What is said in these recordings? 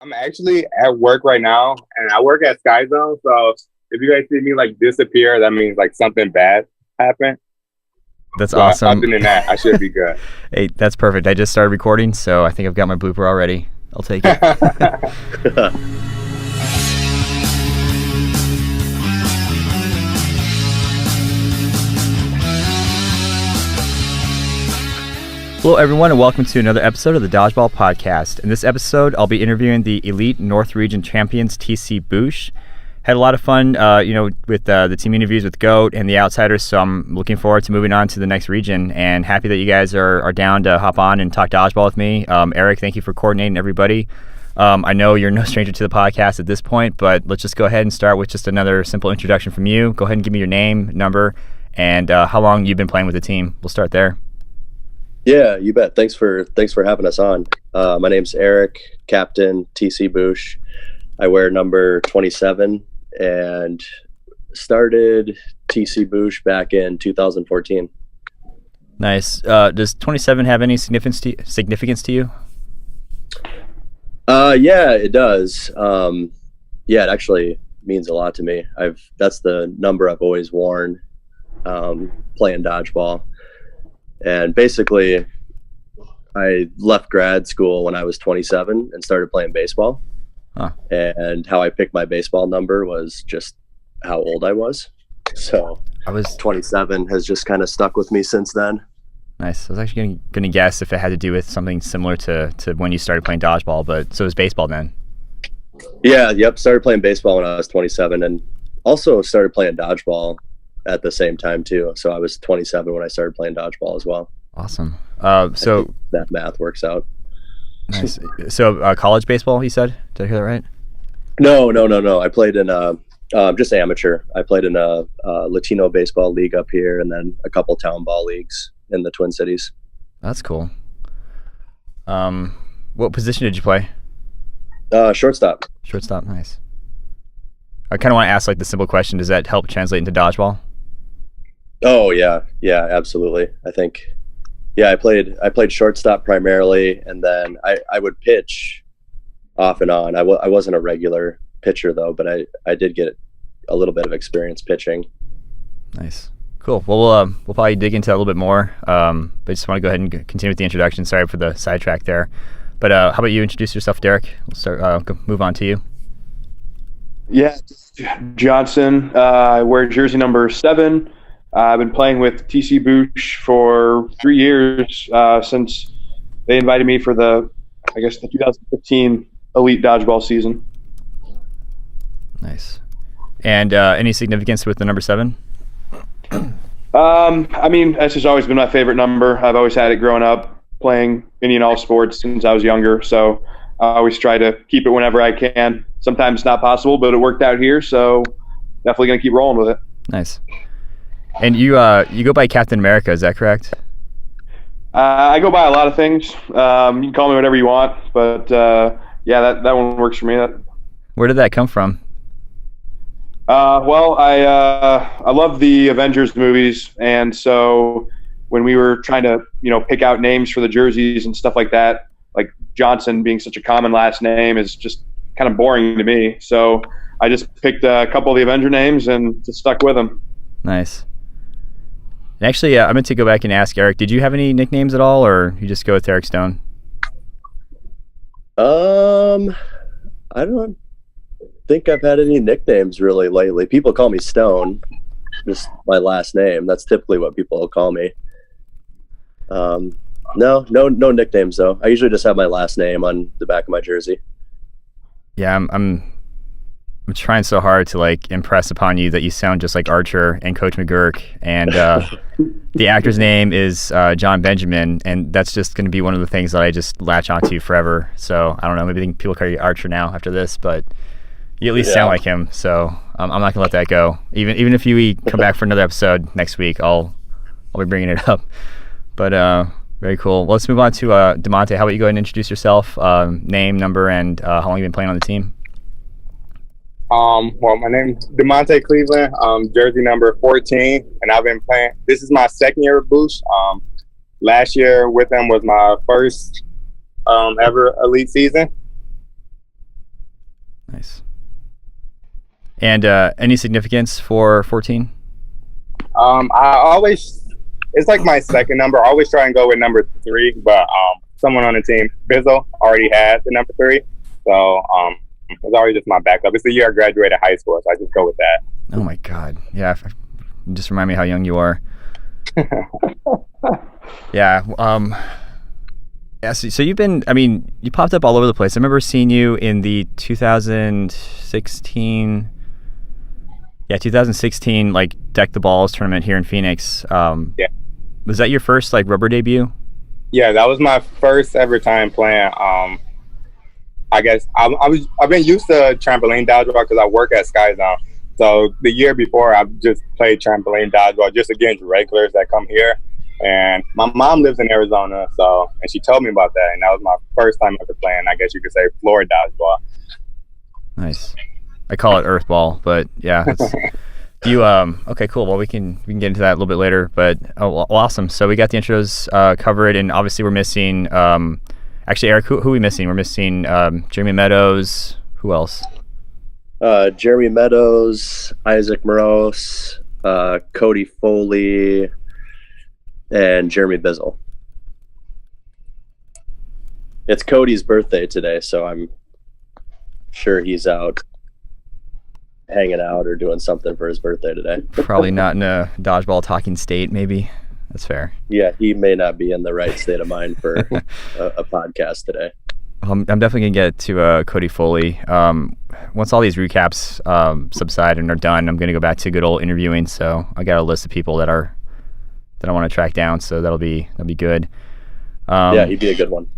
I'm actually at work right now, and I work at Sky Zone. So if you guys see me like disappear, that means like something bad happened. That's But awesome. other than that, I should be good. Hey, that's perfect. I just started recording, so I think I've got my blooper already. I'll take it. Hello, everyone, and welcome to another episode of the Dodgeball podcast. In this episode, I'll be interviewing the Elite North Region champions, TC-Boosh. Had a lot of fun, with the team interviews with GOAT and the Outsiders, so I'm looking forward to moving on to the next region, and happy that you guys are down to hop on and talk Dodgeball with me. Eric, thank you for coordinating everybody. I know you're no stranger to the podcast at this point, but let's just go ahead and start with just another simple introduction from you. Go ahead and give me your name, number, and how long you've been playing with the team. We'll start there. Yeah, you bet. Thanks for having us on. My name's Eric, Captain TC-Boosh. I wear number 27 and started TC-Boosh back in 2014. Nice. Does 27 have any significance to you? Yeah, it does. Yeah, it actually means a lot to me. That's the number I've always worn playing dodgeball. And basically, I left grad school when I was 27 and started playing baseball. Huh. And how I picked my baseball number was just how old I was. So I was 27 has just kind of stuck with me since then. Nice. I was actually going to guess if it had to do with something similar to when you started playing dodgeball, but so it was baseball then. Yeah, yep. Started playing baseball when I was 27 and also started playing dodgeball at the same time too. So I was 27 when I started playing dodgeball as well. Awesome. So that math works out. Nice. So college baseball, you said? Did I hear that right? No. I played in just amateur. I played in a Latino baseball league up here, and then a couple town ball leagues in the Twin Cities. That's cool. What position did you play? Shortstop. Shortstop. Nice. I kind of want to ask like the simple question: does that help translate into dodgeball? Oh yeah, absolutely. I think, I played shortstop primarily, and then I would pitch off and on. I wasn't a regular pitcher though, but I did get a little bit of experience pitching. Nice, cool. Well, we'll probably dig into that a little bit more. But I just want to go ahead and continue with the introduction. Sorry for the sidetrack there. But how about you introduce yourself, Derek? We'll start. Move on to you. Yeah, Johnson. I wear jersey number 7. I've been playing with TC-Boosh for 3 years since they invited me for the 2015 Elite Dodgeball season. Nice. And any significance with the number 7? That's just always been my favorite number. I've always had it growing up, playing Indian all sports since I was younger. So I always try to keep it whenever I can. Sometimes it's not possible, but it worked out here. So definitely going to keep rolling with it. Nice. And you go by Captain America, is that correct? I go by a lot of things. You can call me whatever you want, but that one works for me. Where did that come from? Well, I love the Avengers movies, and so when we were trying to pick out names for the jerseys and stuff like that, like Johnson being such a common last name is just kind of boring to me. So I just picked a couple of the Avenger names and just stuck with them. Nice. And actually, I meant to go back and ask Eric, did you have any nicknames at all, or you just go with Eric Stone? I don't think I've had any nicknames really lately. People call me Stone, just my last name. That's typically what people will call me. No nicknames though. I usually just have my last name on the back of my jersey. Yeah, I'm trying so hard to like impress upon you that you sound just like Archer and Coach McGurk, and the actor's name is John Benjamin, and that's just going to be one of the things that I just latch onto forever. So I don't know, maybe people call you Archer now after this, but you at least sound like him. So I'm not going to let that go. Even if you come back for another episode next week, I'll be bringing it up. But very cool. Well, let's move on to Demonte. How about you go ahead and introduce yourself, name, number, and how long you've been playing on the team? Well, my name is Demonte Cleveland, jersey number 14, and I've been playing. This is my second year of Boosh. Last year with them was my first ever elite season. Nice. And any significance for 14? It's like my second number. I always try and go with number 3, but someone on the team, Bizzle, already had the number 3. So it's already just my backup. It's the year I graduated high school, so I just go with that. Oh my God. Yeah. Just remind me how young you are. Yeah. Yeah. So you've been, you popped up all over the place. I remember seeing you in the 2016, like Deck the Balls tournament here in Phoenix. Yeah. Was that your first like rubber debut? Yeah, that was my first ever time playing. I guess I've been used to trampoline dodgeball because I work at Sky Zone. So the year before, I've just played trampoline dodgeball just against regulars that come here. And my mom lives in Arizona, and she told me about that, and that was my first time ever playing. I guess you could say floor dodgeball. Nice. I call it earth ball, but yeah. You okay, cool. Well, we can get into that a little bit later, but awesome. So we got the intros covered, and obviously we're missing. Actually, Eric, who are we missing? We're missing Jeremy Meadows. Who else? Jeremy Meadows, Isaac Morose, Cody Foley, and Jeremy Bizzle. It's Cody's birthday today, so I'm sure he's out hanging out or doing something for his birthday today. Probably not in a dodgeball talking state, maybe. That's fair. Yeah, he may not be in the right state of mind for a podcast today. I'm definitely going to get to Cody Foley. Once all these recaps subside and are done, I'm going to go back to good old interviewing. So I got a list of people that I want to track down. So that'll be good. Yeah, he'd be a good one.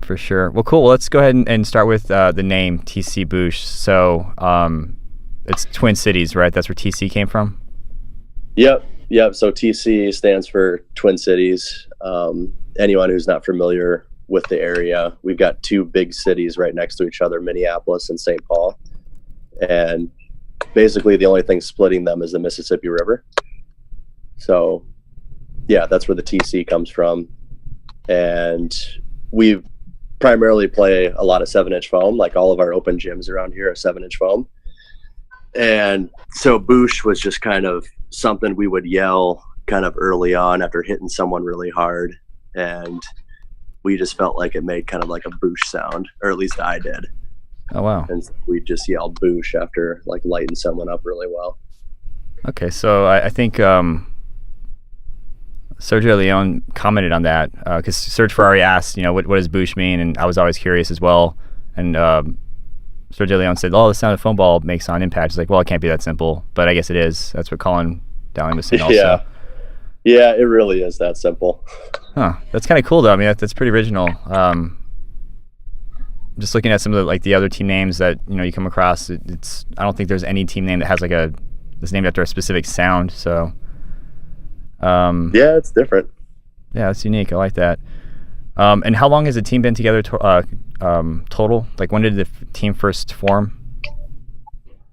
For sure. Well, cool. Well, let's go ahead and start with the name TC-Boosh. So it's Twin Cities, right? That's where TC came from? Yep. So TC stands for Twin Cities. Anyone who's not familiar with the area, we've got 2 big cities right next to each other, Minneapolis and St. Paul. And basically the only thing splitting them is the Mississippi River. So yeah, that's where the TC comes from. And we primarily play a lot of 7-inch foam. Like all of our open gyms around here are 7-inch foam. And so Boosh was just kind of something we would yell kind of early on after hitting someone really hard. And we just felt like it made kind of like a Boosh sound, or at least I did. Oh, wow. And we just yelled Boosh after like lighting someone up really well. Okay. So I think Sergio Leone commented on that because Serge Ferrari asked, what does Boosh mean? And I was always curious as well. And Sergio Leone said, the sound a foam ball makes on impact. It's like, well, it can't be that simple, but I guess it is. That's what Colin Dowling was saying also. Yeah, it really is that simple. Huh. That's kind of cool, though. I mean, that's pretty original. Just looking at some of the other team names that you come across, I don't think there's any team name that has that's named after a specific sound. So, yeah, it's different. Yeah, it's unique. I like that. And how long has the team been together total? Like, when did the team first form?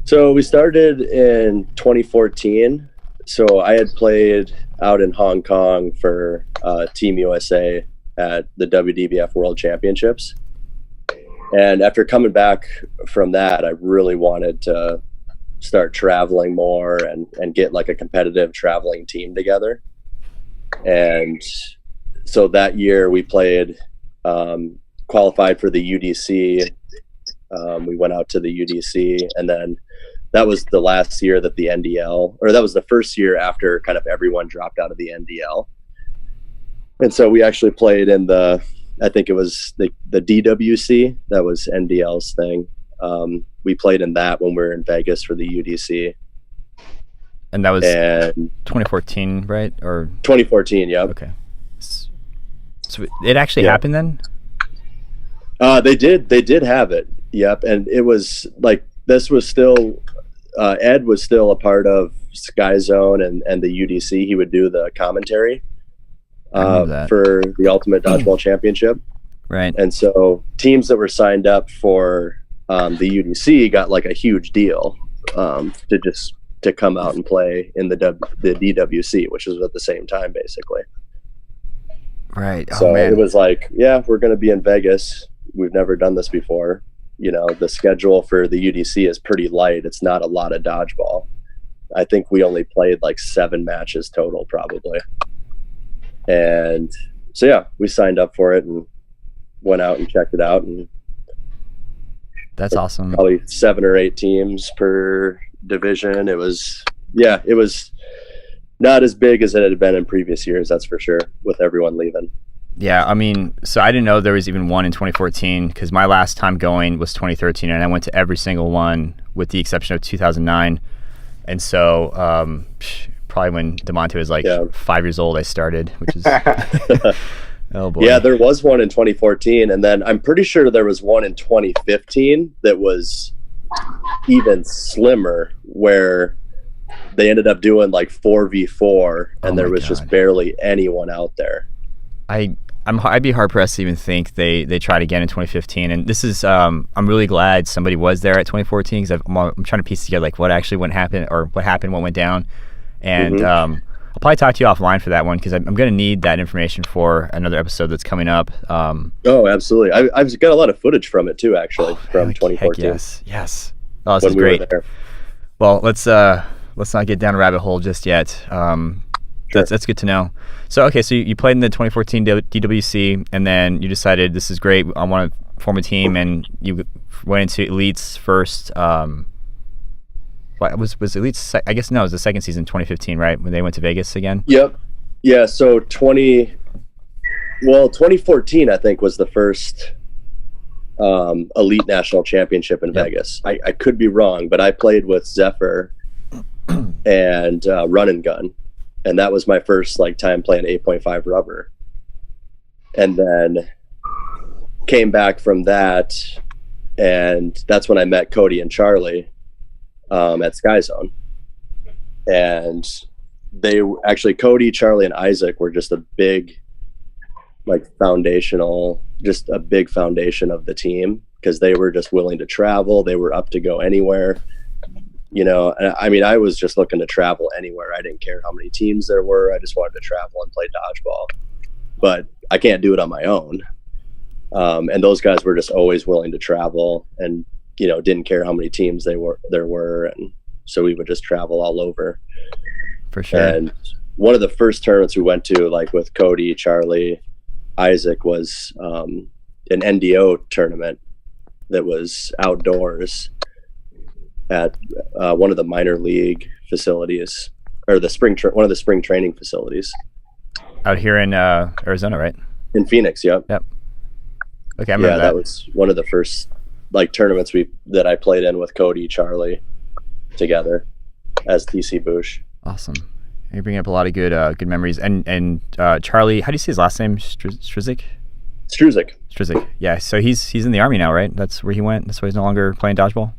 So we started in 2014. So I had played out in Hong Kong for Team USA at the WDBF World Championships. And after coming back from that, I really wanted to start traveling more and get like a competitive traveling team together. And so that year we played, qualified for the UDC. We went out to the UDC, and then that was the last year that the NDL, or that was the first year after kind of everyone dropped out of the NDL. And so we actually played in I think it was the DWC, that was NDL's thing. We played in that when we were in Vegas for the UDC. And that was 2014, right? Or 2014, yep. Okay. So it actually happened then? They did have it. Yep. And it was like, this was still, Ed was still a part of Sky Zone and the UDC. He would do the commentary for the Ultimate Dodgeball Championship. Right. And so teams that were signed up for the UDC got like a huge deal to come out and play in the DWC, which was at the same time, basically. Right. So it was like, yeah, we're going to be in Vegas. We've never done this before. the schedule for the UDC is pretty light. It's not a lot of dodgeball. I think we only played like 7 matches total probably. And so, yeah, we signed up for it and went out and checked it out. And that's awesome. Probably 7 or 8 teams per division. It was not as big as it had been in previous years, that's for sure, with everyone leaving. Yeah, I mean, so I didn't know there was even one in 2014 because my last time going was 2013, and I went to every single one with the exception of 2009. And so probably when Demonte was like 5 years old, I started, which is oh boy. Yeah, there was one in 2014, and then I'm pretty sure there was one in 2015 that was even slimmer, where they ended up doing like 4v4, and there was just barely anyone out there. I'd be hard pressed to even think they tried again in 2015, and this is I'm really glad somebody was there at 2014 because I'm trying to piece together like what happened, what went down, and I'll probably talk to you offline for that one because I'm going to need that information for another episode that's coming up. Oh, absolutely! I've got a lot of footage from it too, actually, from 2014. Yes. Oh, this is great. Well, let's not get down a rabbit hole just yet. Sure. That's good to know. So, okay, so you played in the 2014 DWC, and then you decided this is great. I want to form a team, and you went into Elites first. What was Elites? I guess no, it was the second season, 2015, right? When they went to Vegas again. Yep. Yeah. So 2014, I think, was the first Elite National Championship in Vegas. I could be wrong, but I played with Zephyr and Run and Gun. And that was my first time playing 8.5 rubber. And then came back from that, and that's when I met Cody and Charlie at Sky Zone. And they actually, Cody, Charlie, and Isaac were just a big foundation of the team, because they were just willing to travel. They were up to go anywhere. I mean, I was just looking to travel anywhere. I didn't care how many teams there were. I just wanted to travel and play dodgeball. But I can't do it on my own. And those guys were just always willing to travel, and didn't care how many teams there were, and so we would just travel all over. For sure. And one of the first tournaments we went to, with Cody, Charlie, Isaac, was an NDO tournament that was outdoors at one of the minor league facilities, or one of the spring training facilities out here in Arizona, right? In Phoenix. Yep. Okay, I remember that. That was one of the first tournaments that I played in with Cody, Charlie, together as TC-Boosh. Awesome. You're bringing up a lot of good memories. And Charlie, how do you say his last name? Struzik. Yeah. So he's in the Army now, right? That's where he went. That's why he's no longer playing dodgeball.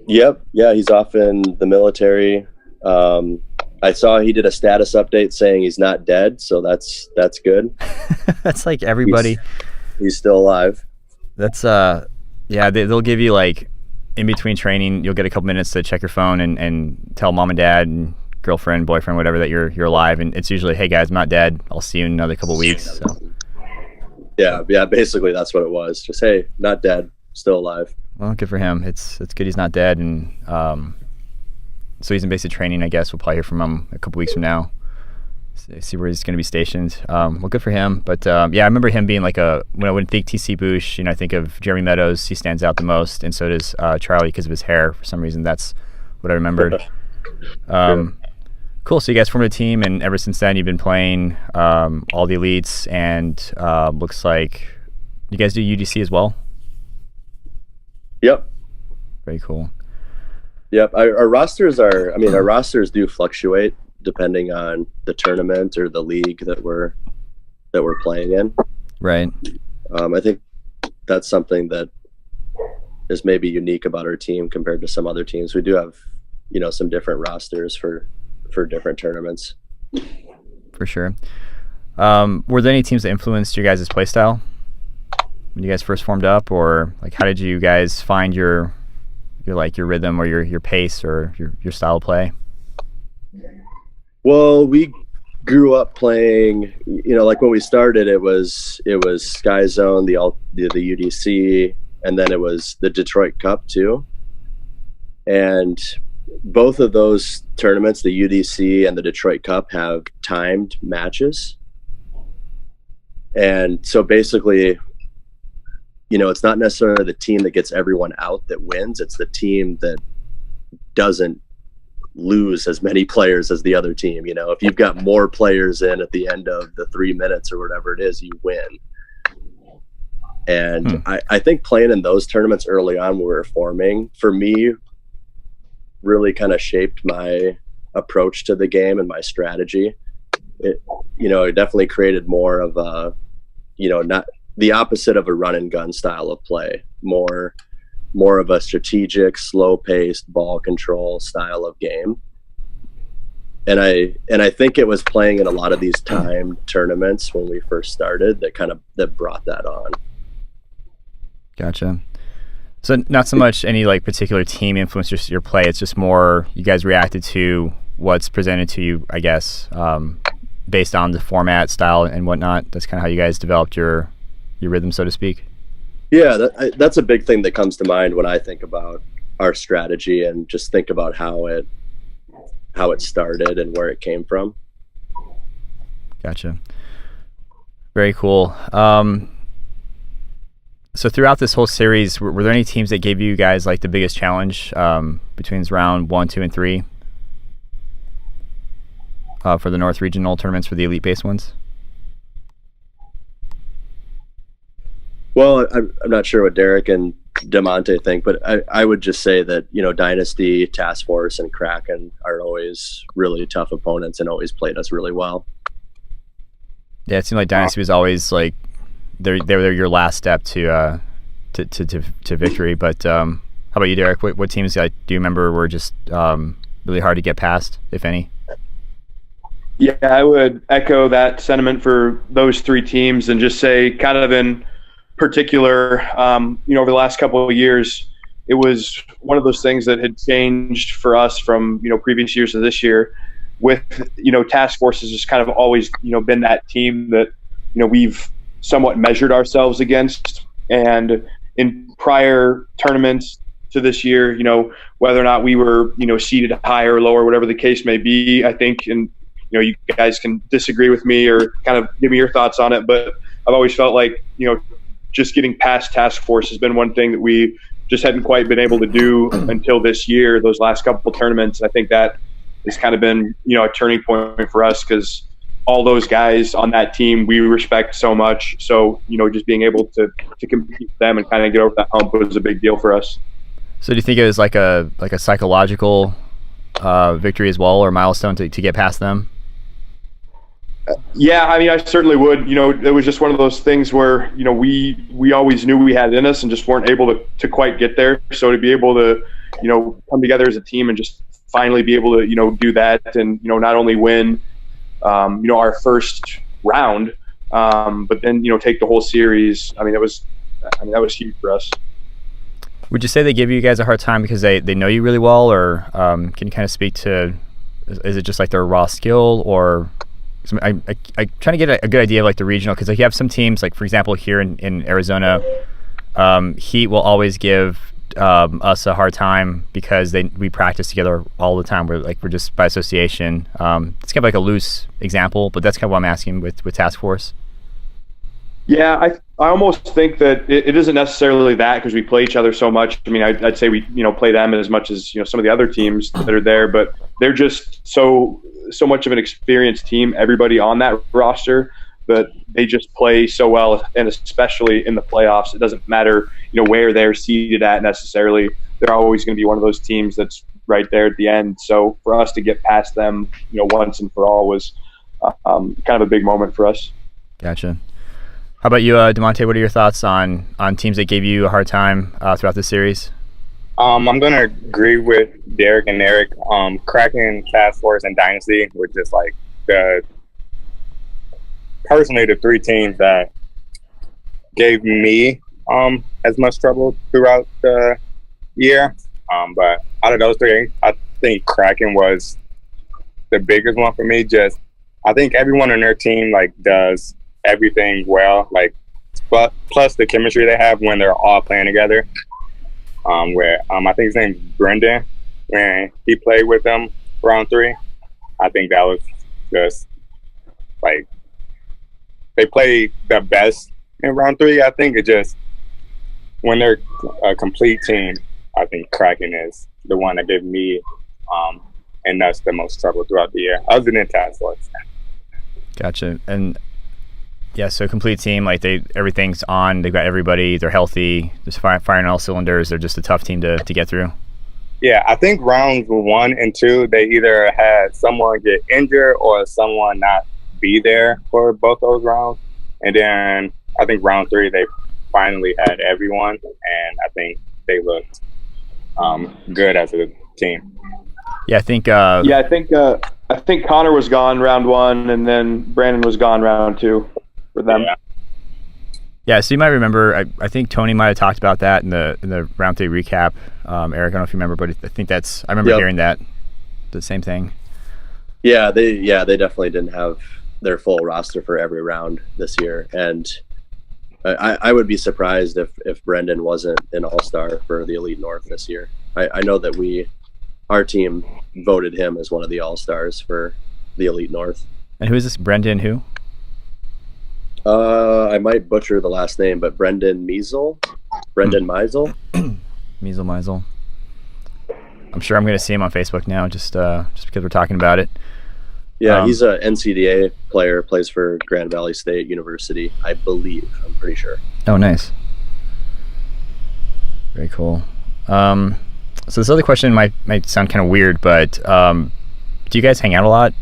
Yep. Yeah, he's off in the military. I saw he did a status update saying he's not dead, so that's good. That's like everybody. He's still alive. That's they'll give you in between training, you'll get a couple minutes to check your phone and tell mom and dad and girlfriend, boyfriend, whatever, that you're alive, and it's usually, hey guys, I'm not dead. I'll see you in another couple weeks. So. Yeah, basically that's what it was. Just, hey, not dead, still alive. Well, good for him. It's good he's not dead, and so he's in basic training. I guess we'll probably hear from him a couple weeks from now. See where he's going to be stationed. Well, good for him. But I remember him being when I would think TC-Boosh, I think of Jeremy Meadows. He stands out the most, and so does Charlie because of his hair. For some reason, that's what I remembered. Cool. So you guys formed a team, and ever since then, you've been playing all the elites, and looks like you guys do UDC as well. Yep. Very cool. Yep. Our rosters do fluctuate depending on the tournament or the league that we're playing in. Right. I think that's something that is maybe unique about our team compared to some other teams. We do have, some different rosters for different tournaments. For sure. Were there any teams that influenced your guys' play style when you guys first formed up, or how did you guys find your rhythm or your pace or your style of play? Well, we grew up playing, when we started, it was Sky Zone, the UDC, and then it was the Detroit Cup too. And both of those tournaments, the UDC and the Detroit Cup, have timed matches. And so basically, it's not necessarily the team that gets everyone out that wins. It's the team that doesn't lose as many players as the other team. If you've got more players in at the end of the 3 minutes or whatever it is, you win. And I think playing in those tournaments early on when we were forming, for me, really kind of shaped my approach to the game and my strategy. It definitely created more of a, not the opposite of a run and gun style of play, more of a strategic, slow paced ball control style of game. And I think it was playing in a lot of these timed tournaments when we first started that brought that on. Gotcha. So not so much any like particular team influenced your play. It's just more you guys reacted to what's presented to you, I guess, based on the format, style, and whatnot. That's kind of how you guys developed your rhythm, so to speak. Yeah, that's a big thing that comes to mind when I think about our strategy and just think about how it started and where it came from. Gotcha. Very cool. So throughout this whole series, were there any teams that gave you guys like the biggest challenge between round 1, 2, and 3 for the North Regional tournaments for the elite-based ones? Well, I'm not sure what Derek and Demonte think, but I would just say that, Dynasty, Task Force, and Kraken are always really tough opponents and always played us really well. Yeah, it seemed like Dynasty was always like they're your last step to victory. But how about you, Derek? What teams do you remember were just really hard to get past, if any? Yeah, I would echo that sentiment for those 3 teams and just say kind of in particular, over the last couple of years, it was one of those things that had changed for us from, previous years to this year with, Task Force has just kind of always, been that team that, we've somewhat measured ourselves against. And in prior tournaments to this year, whether or not we were, seated higher or lower, whatever the case may be, I think, and, you guys can disagree with me or kind of give me your thoughts on it, but I've always felt like, just getting past Task Force has been one thing that we just hadn't quite been able to do until this year, those last couple of tournaments. I think that has kind of been, a turning point for us because all those guys on that team we respect so much. So, just being able to compete with them and kind of get over that hump was a big deal for us. So do you think it was like a psychological victory as well, or milestone to get past them? Yeah, I mean, I certainly would. It was just one of those things where, we always knew we had it in us and just weren't able to quite get there. So to be able to, come together as a team and just finally be able to, do that and, not only win, our first round, but then, take the whole series. I mean, that was huge for us. Would you say they give you guys a hard time because they know you really well, or can you kind of speak to, is it just like their raw skill, or I trying to get a good idea of like the regional, because like you have some teams like, for example, here in Arizona, Heat will always give us a hard time because we practice together all the time. We're just by association. It's kind of like a loose example, but that's kind of what I'm asking with Task Force. Yeah, I almost think that it isn't necessarily that because we play each other so much. I mean, I'd say we play them as much as some of the other teams that are there, but they're just so much of an experienced team, everybody on that roster, that they just play so well, and especially in the playoffs, it doesn't matter where they're seated at necessarily. They're always going to be one of those teams that's right there at the end. So for us to get past them, once and for all was kind of a big moment for us. Gotcha. How about you, Demonte? What are your thoughts on teams that gave you a hard time throughout the series? I'm going to agree with Derek and Eric. Kraken, Task Force, and Dynasty were just like personally the 3 teams that gave me as much trouble throughout the year. But out of those 3, I think Kraken was the biggest one for me. Just I think everyone on their team like does everything well. Like but plus the chemistry they have when they're all playing together. Where I think his name's Brendan, when he played with them round 3, I think that was just like they played the best in round 3. I think it just when they're a complete team, I think Kraken is the one that gave me and that's the most trouble throughout the year, other than task force. Gotcha. And yeah, so complete team, like everything's on. They've got everybody. They're healthy. Just firing all cylinders. They're just a tough team to get through. Yeah, I think rounds 1 and 2, they either had someone get injured or someone not be there for both those rounds. And then I think round 3, they finally had everyone, and I think they looked good as a team. Yeah, I think. I think Connor was gone round 1, and then Brandon was gone round 2 for them. Yeah, so you might remember. I think Tony might have talked about that in the round 3 recap. Eric, I don't know if you remember, but I think I remember hearing that, the same thing. Yeah, they definitely didn't have their full roster for every round this year, and I would be surprised if Brendan wasn't an all-star for the Elite North this year. I know that our team voted him as one of the all-stars for the Elite North. And who is this? Brendan who? I might butcher the last name, but Brendan Meisel. Meisel. I'm sure I'm going to see him on Facebook now, just because we're talking about it. Yeah, he's a NCDA player, plays for Grand Valley State University, I believe. I'm pretty sure. Oh, nice. Very cool. So this other question might sound kind of weird, but do you guys hang out a lot?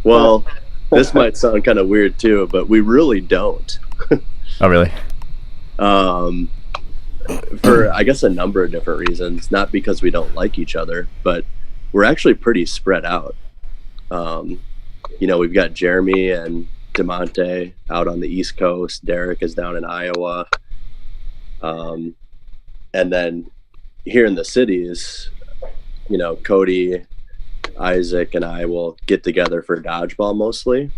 Well, this might sound kind of weird too, but we really don't. Oh, really? For, I guess, a number of different reasons. Not because we don't like each other, but we're actually pretty spread out. We've got Jeremy and Demonte out on the East Coast. Derek is down in Iowa. And then here in the cities, Cody, Isaac, and I will get together for dodgeball mostly.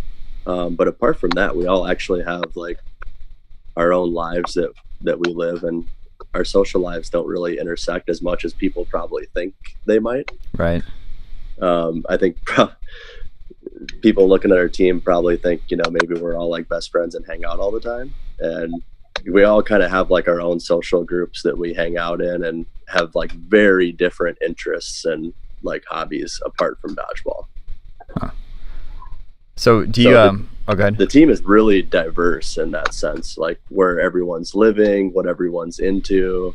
But apart from that, we all actually have like our own lives that we live, and our social lives don't really intersect as much as people probably think they might. Right. I think people looking at our team probably think, maybe we're all like best friends and hang out all the time. And we all kind of have like our own social groups that we hang out in and have like very different interests and like hobbies apart from dodgeball. Huh. So do you, go ahead. The team is really diverse in that sense, like where everyone's living, what everyone's into,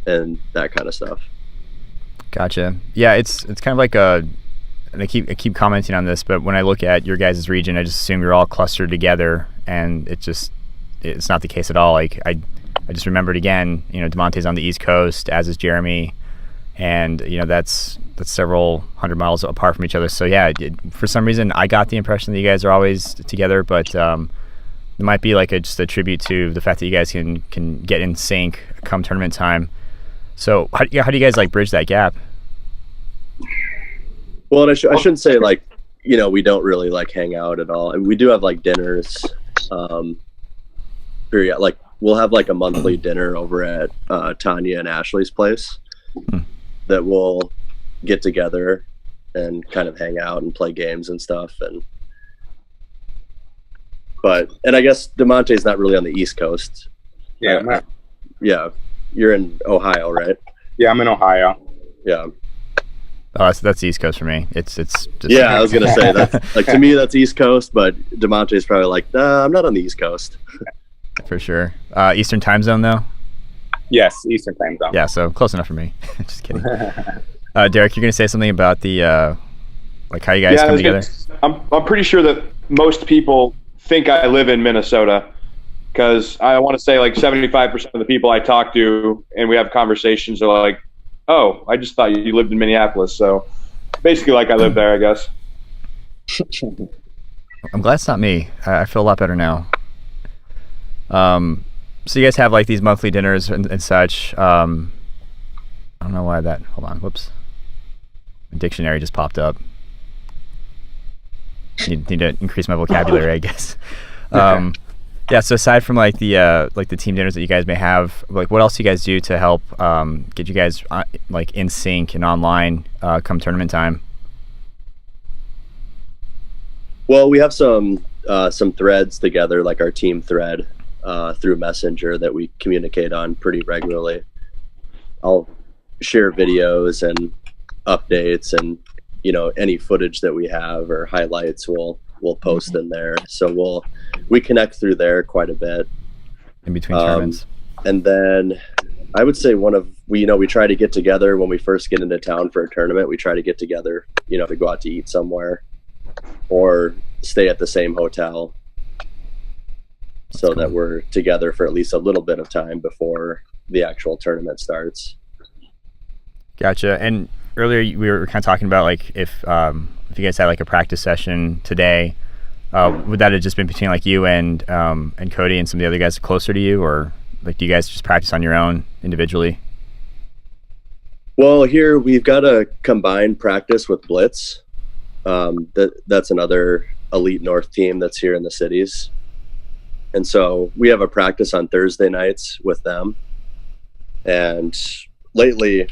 and that kind of stuff. Gotcha. Yeah, it's kind of like and I keep commenting on this, but when I look at your guys' region, I just assume you're all clustered together, and it's not the case at all. Like I just remembered again, Demonte's on the East Coast, as is Jeremy, and that's several hundred miles apart from each other. So yeah, for some reason I got the impression that you guys are always together, but it might be like just a tribute to the fact that you guys can get in sync come tournament time. So how do you guys like bridge that gap? Well, and I shouldn't say like we don't really like hang out at all, and we do have like dinners. Like we'll have like a monthly dinner over at Tanya and Ashley's place that we'll get together and kind of hang out and play games and stuff. And I guess Demonte's not really on the East Coast. Yeah. Yeah. You're in Ohio, right? Yeah, I'm in Ohio. Yeah. Oh, that's East Coast for me. It's just yeah. I was gonna say that's like to me that's East Coast, but Demonte's probably like, nah, I'm not on the East Coast. For sure. Eastern time zone though. Yes, Eastern time zone. Yeah, so close enough for me. Just kidding. Derek, you're gonna say something about the like how you guys come together? I'm pretty sure that most people think I live in Minnesota, because I want to say like 75% of the people I talk to and we have conversations are like, oh, I just thought you lived in Minneapolis. So basically like I live there, I guess. I'm glad it's not me. I feel a lot better now. So you guys have like these monthly dinners and such. I don't know why that, hold on, whoops. A dictionary just popped up. need to increase my vocabulary, I guess. Yeah. So aside from like the team dinners that you guys may have, like what else do you guys do to help get you guys like in sync and online come tournament time? Well, we have some threads together, like our team thread through Messenger that we communicate on pretty regularly. I'll share videos and updates, and any footage that we have or highlights we'll post in there. So we connect through there quite a bit In between tournaments. And then I would say we try to get together when we first get into town for a tournament. We try to get together, to go out to eat somewhere or stay at the same hotel that we're together for at least a little bit of time before the actual tournament starts. Gotcha. And earlier we were kind of talking about like if you guys had like a practice session today, would that have just been between like you and Cody and some of the other guys closer to you, or like do you guys just practice on your own individually? Well, here we've got a combined practice with Blitz. That's another Elite North team that's here in the cities. And so we have a practice on Thursday nights with them. And lately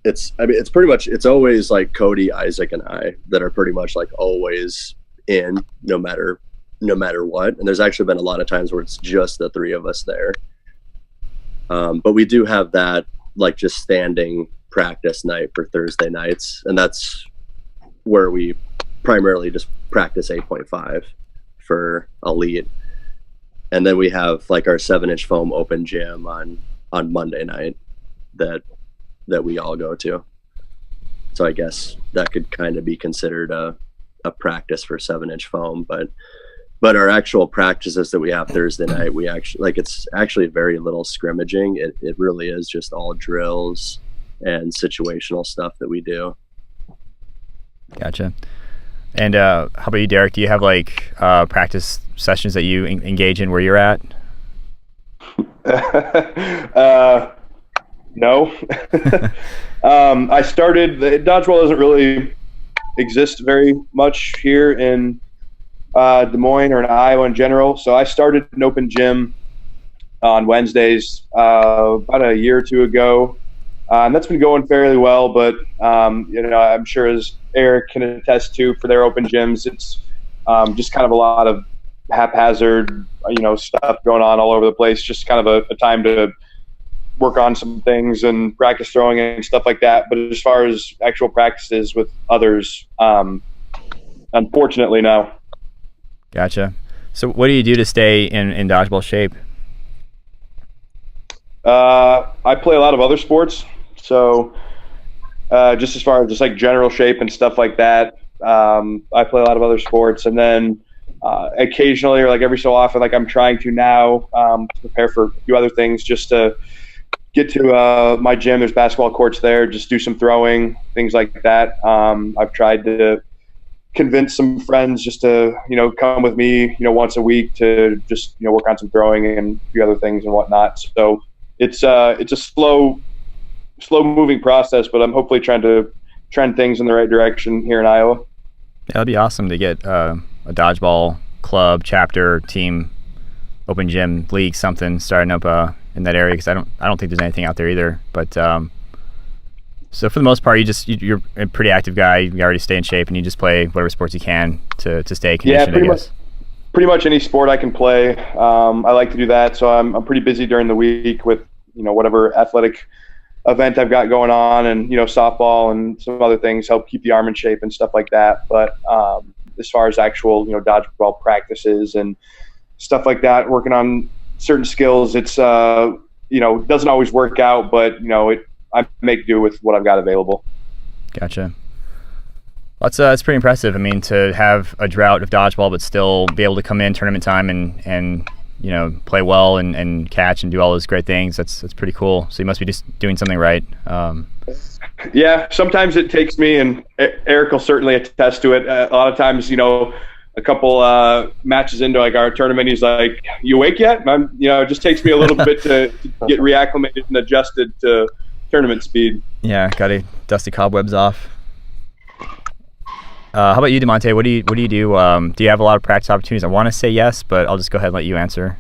it's pretty much, it's always like Cody, Isaac, and I that are pretty much like always in no matter what. And there's actually been a lot of times where it's just the three of us there. But we do have that like just standing practice night for Thursday nights. And that's where we primarily just practice 8.5 for Elite. And then we have like our 7-inch foam open gym on Monday night that we all go to. So I guess that could kind of be considered a practice for 7-inch foam, but our actual practices that we have Thursday night, we actually like, it's actually very little scrimmaging. It really is just all drills and situational stuff that we do. Gotcha. And how about you, Derek? Do you have like practice sessions that you engage in where you're at? No. I started, dodgeball doesn't really exist very much here in Des Moines or in Iowa in general. So I started an open gym on Wednesdays about a year or two ago. And that's been going fairly well, but I'm sure as Eric can attest to, for their open gyms, it's just kind of a lot of haphazard, stuff going on all over the place. Just kind of a time to work on some things and practice throwing and stuff like that. But as far as actual practices with others, unfortunately, no. Gotcha. So what do you do to stay in dodgeball shape? I play a lot of other sports. So just as far as just like general shape and stuff like that, I play a lot of other sports. And then occasionally, or like every so often, like I'm trying to now to prepare for a few other things, just to get to my gym. There's basketball courts there, just do some throwing, things like that. I've tried to convince some friends just to, come with me, once a week to just, work on some throwing and a few other things and whatnot. So it's a slow moving process, but I'm hopefully trying to trend things in the right direction here in Iowa. Yeah, that'd be awesome to get a dodgeball club, chapter, team, open gym, league, something starting up in that area, because I don't think there's anything out there either. But so for the most part, you're a pretty active guy. You already stay in shape, and you just play whatever sports you can to stay conditioned. Yeah, pretty much any sport I can play. I like to do that, so I'm pretty busy during the week with whatever athletic event I've got going on, and softball and some other things help keep the arm in shape and stuff like that. But as far as actual dodgeball practices and stuff like that, working on certain skills, it's doesn't always work out, but I make do with what I've got available. Gotcha. Well, that's pretty impressive. I mean, to have a drought of dodgeball but still be able to come in tournament time and play well and catch and do all those great things, that's pretty cool. So you must be just doing something right. Yeah, sometimes it takes me, and Eric will certainly attest to it. A lot of times, a couple matches into like our tournament, he's like, "You awake yet?" And I'm, it just takes me a little bit to get reacclimated and adjusted to tournament speed. Yeah, got to dust the cobwebs off. How about you, Demonte? What do you do? Do you have a lot of practice opportunities? I want to say yes, but I'll just go ahead and let you answer.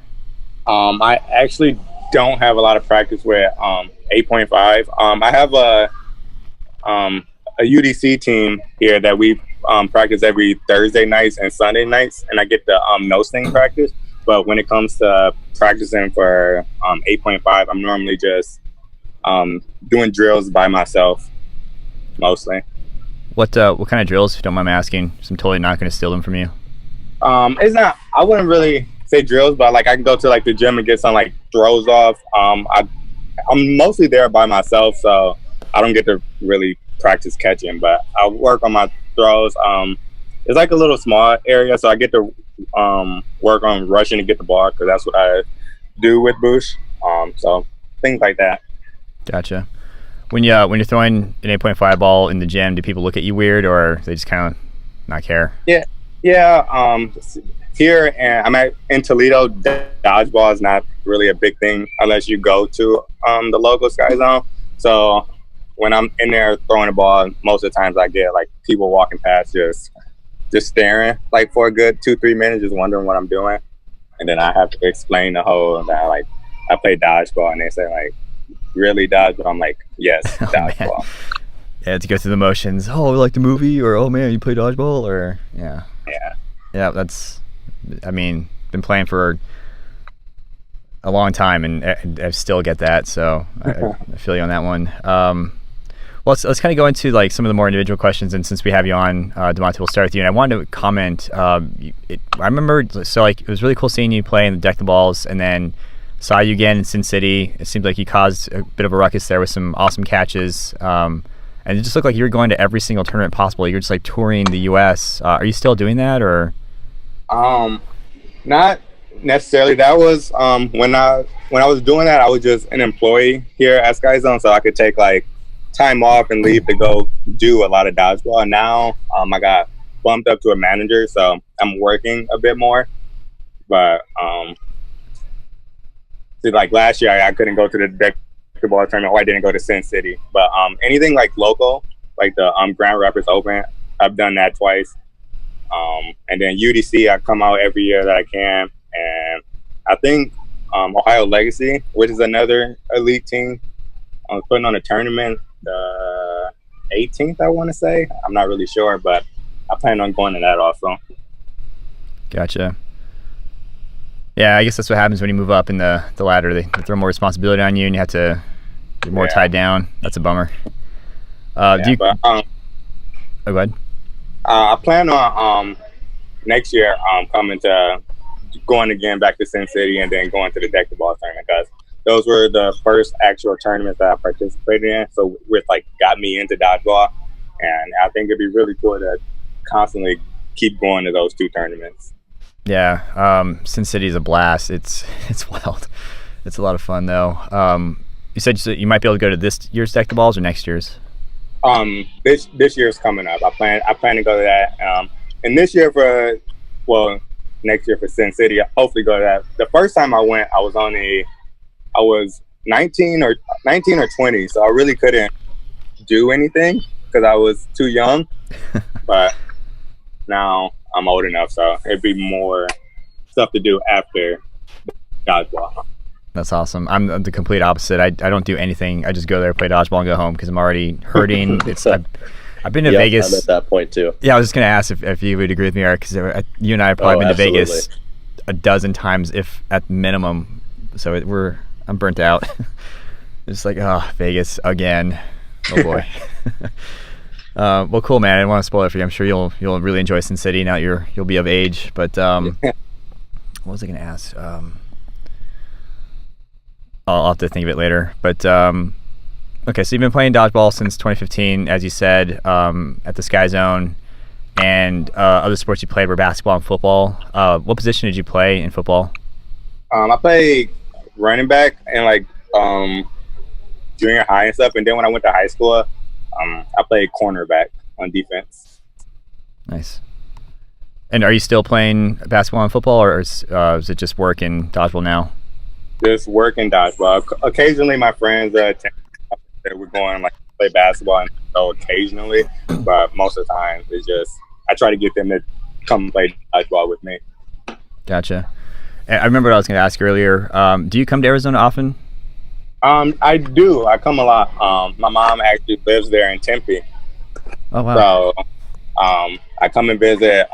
I actually don't have a lot of practice with 8.5. I have a UDC team here that we practice every Thursday nights and Sunday nights, and I get the no sting practice. But when it comes to practicing for 8.5, I'm normally just doing drills by myself mostly. What kind of drills, if you don't mind me asking? So I'm totally not going to steal them from you. It's not. I wouldn't really say drills, but like I can go to like the gym and get some like throws off. I'm mostly there by myself, so I don't get to really practice catching. But I work on my throws. It's like a little small area, so I get to work on rushing to get the ball because that's what I do with Boosh. So things like that. Gotcha. When you're throwing an 8.5 ball in the gym, do people look at you weird, or they just kind of not care? Yeah. Here, and in Toledo, dodgeball is not really a big thing unless you go to the local Sky Zone. So when I'm in there throwing the ball, most of the times I get like people walking past just staring like for a good 2-3 minutes, just wondering what I'm doing, and then I have to explain the whole that like I play dodgeball, and they say like, really dodgeball? I'm like, yes, dodgeball. Man. Yeah, to go through the motions. Oh, like the movie, or oh man, you play dodgeball, or yeah. That's, I mean, been playing for a long time, and I still get that. So I feel you on that one. Well, let's kind of go into like some of the more individual questions, and since we have you on, Demonte, we'll start with you. And I wanted to comment. I remember, so like it was really cool seeing you play and deck the balls, and then saw you again in Sin City. It seemed like you caused a bit of a ruckus there with some awesome catches. And it just looked like you were going to every single tournament possible. You're just like touring the U.S. Are you still doing that, or? Not necessarily. That was when I was doing that, I was just an employee here at Sky Zone, so I could take like time off and leave to go do a lot of dodgeball. And now I got bumped up to a manager, so I'm working a bit more. But see, like last year, I couldn't go to the Dodgeball tournament, or I didn't go to Sin City. But anything like local, like the Grand Rapids Open, I've done that twice. And then UDC, I come out every year that I can. And I think Ohio Legacy, which is another elite team, putting on a tournament the 18th, I want to say. I'm not really sure, but I plan on going to that also. Gotcha. Yeah, I guess that's what happens when you move up in the ladder. They throw more responsibility on you, and you have to get more tied down. That's a bummer. Oh, go ahead. I plan on next year going again back to Sin City, and then going to the Deck the Ball tournament, because those were the first actual tournaments that I participated in. So which like got me into dodgeball, and I think it'd be really cool to constantly keep going to those two tournaments. Yeah, Sin City is a blast. It's wild. It's a lot of fun though. You said you might be able to go to this year's Deck the Balls or next year's? This year's coming up. I plan to go to that. And this year next year for Sin City, I hopefully go to that. The first time I went, I was 19 or 20, so I really couldn't do anything because I was too young. But now I'm old enough, so it'd be more stuff to do after dodgeball. That's awesome. I'm the complete opposite. I don't do anything. I just go there, play dodgeball, and go home because I'm already hurting. I've been to Vegas. I'm at that point too. Yeah, I was just gonna ask if you would agree with me, Eric, because you and I have probably been to Vegas a dozen times, if at minimum. So I'm burnt out. It's like, Vegas again. Oh boy. Well, cool, man. I didn't want to spoil it for you. I'm sure you'll really enjoy Sin City now that you'll be of age. But what was I gonna ask? I'll have to think of it later. But okay, so you've been playing dodgeball since 2015, as you said, at the Sky Zone, and other sports you played were basketball and football. What position did you play in football? I played running back and like junior high and stuff, and then when I went to high school, I played cornerback on defense. Nice. And are you still playing basketball and football, or is it just work and dodgeball now? Just work and dodgeball. Occasionally, my friends that we're going like play basketball, and so occasionally, but most of the time it's just I try to get them to come play dodgeball with me. Gotcha. And I remember what I was going to ask earlier. Do you come to Arizona often? I do. I come a lot. My mom actually lives there in Tempe. Oh, wow. So I come and visit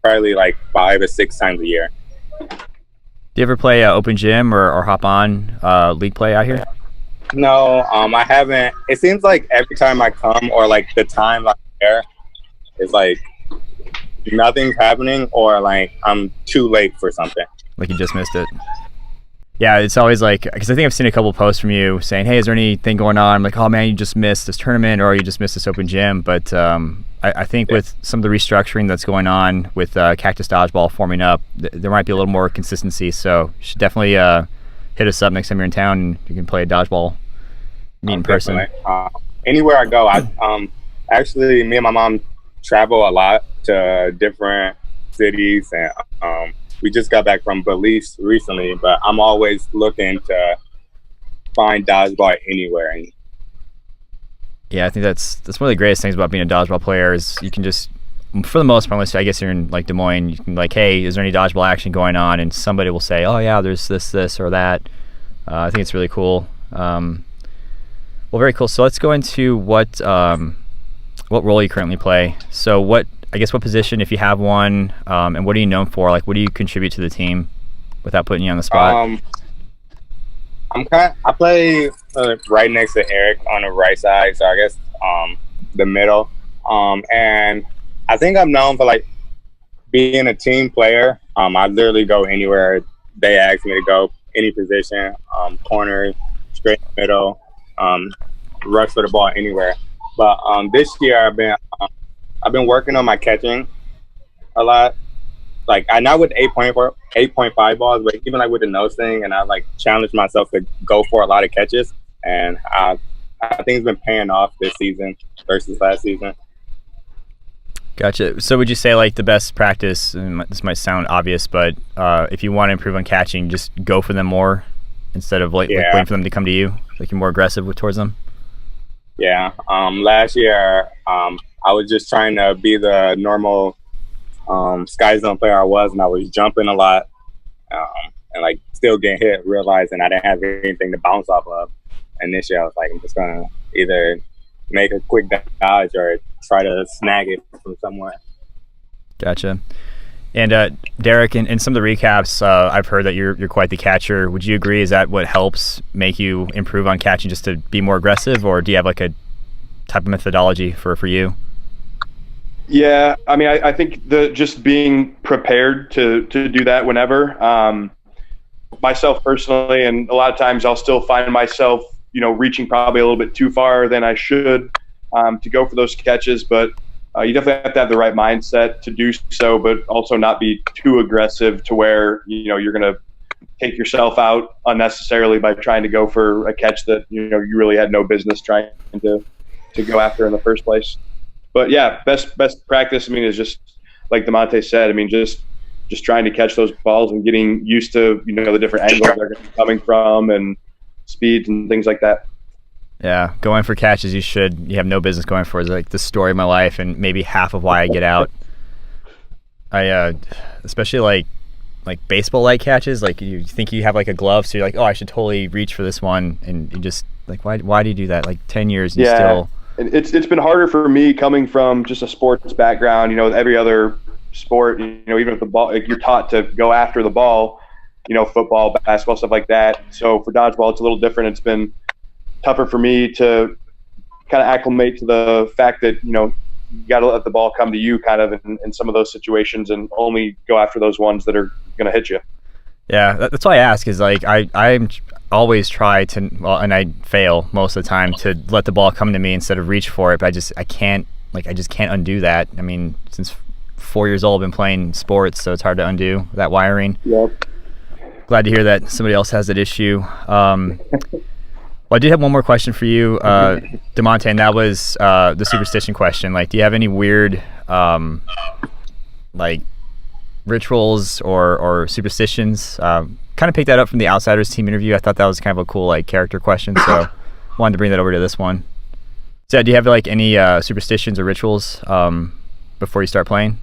probably like 5 or 6 times a year. Do you ever play open gym or hop on league play out here? No, I haven't. It seems like every time I come, or like the time I'm there, it's like nothing's happening, or like I'm too late for something. Like you just missed it. Yeah, it's always like, because I think I've seen a couple posts from you saying, hey, is there anything going on? I'm like, oh man, you just missed this tournament, or you just missed this open gym. But I think with some of the restructuring that's going on with Cactus Dodgeball forming up, there might be a little more consistency. So you should definitely hit us up next time you're in town and you can play a dodgeball meet in person. Anywhere I go, actually, me and my mom travel a lot to different cities, and we just got back from Belize recently, but I'm always looking to find dodgeball anywhere. And yeah, I think that's one of the greatest things about being a dodgeball player is you can just, for the most part, unless I guess you're in like Des Moines, you can like, hey, is there any dodgeball action going on? And somebody will say, oh yeah, there's this or that. I think it's really cool. Well, very cool. So let's go into what role you currently play. So what position, if you have one, and what are you known for? Like, what do you contribute to the team without putting you on the spot? I play right next to Eric on the right side, so I guess the middle. And I think I'm known for like being a team player. I literally go anywhere they ask me to go, any position, corner, straight middle, rush for the ball anywhere. But this year I've been working on my catching a lot. Like I not with 8.5 balls, but even like with the nose thing, and I like challenged myself to go for a lot of catches, and I think it's been paying off this season versus last season. Gotcha. So would you say like the best practice, and this might sound obvious, but if you want to improve on catching, just go for them more instead of like waiting for them to come to you, like you're more aggressive towards them? Yeah. Last year, I was just trying to be the normal Sky Zone player I was, and I was jumping a lot and like still getting hit, realizing I didn't have anything to bounce off of. And this year I was like, I'm just going to either make a quick dodge or try to snag it from somewhere. Gotcha. And Derek, in some of the recaps, I've heard that you're quite the catcher. Would you agree? Is that what helps make you improve on catching, just to be more aggressive, or do you have like a type of methodology for you? Yeah, I mean, I think just being prepared to do that whenever. Myself personally, and a lot of times I'll still find myself, reaching probably a little bit too far than I should to go for those catches. But you definitely have to have the right mindset to do so, but also not be too aggressive to where you're going to take yourself out unnecessarily by trying to go for a catch that you really had no business trying to go after in the first place. But yeah, best practice, is just like Demonte said. Just trying to catch those balls and getting used to the different angles they're going to be coming from and speeds and things like that. Yeah, going for catches you have no business going for is like the story of my life, and maybe half of why I get out. I especially like baseball-like catches, like you think you have like a glove, so you're like, oh, I should totally reach for this one, and you just like, why do you do that? Like 10 years and still. It's been harder for me coming from just a sports background. Every other sport, even if the ball, like you're taught to go after the ball, football, basketball, stuff like that. So for dodgeball, it's a little different. It's been tougher for me to kind of acclimate to the fact that you got to let the ball come to you, kind of in some of those situations, and only go after those ones that are going to hit you. Yeah, that's why I ask. Is like I'm always try to, and I fail most of the time, to let the ball come to me instead of reach for it. But I can't undo that. Since 4 years old, I've been playing sports, so it's hard to undo that wiring. Yep. Glad to hear that somebody else has that issue. Well, I did have one more question for you, Demonte, and that was the superstition question. Like, do you have any weird like rituals or superstitions? Kind of picked that up from the Outsiders team interview. I thought that was kind of a cool like character question, so wanted to bring that over to this one. So do you have like any superstitions or rituals before you start playing?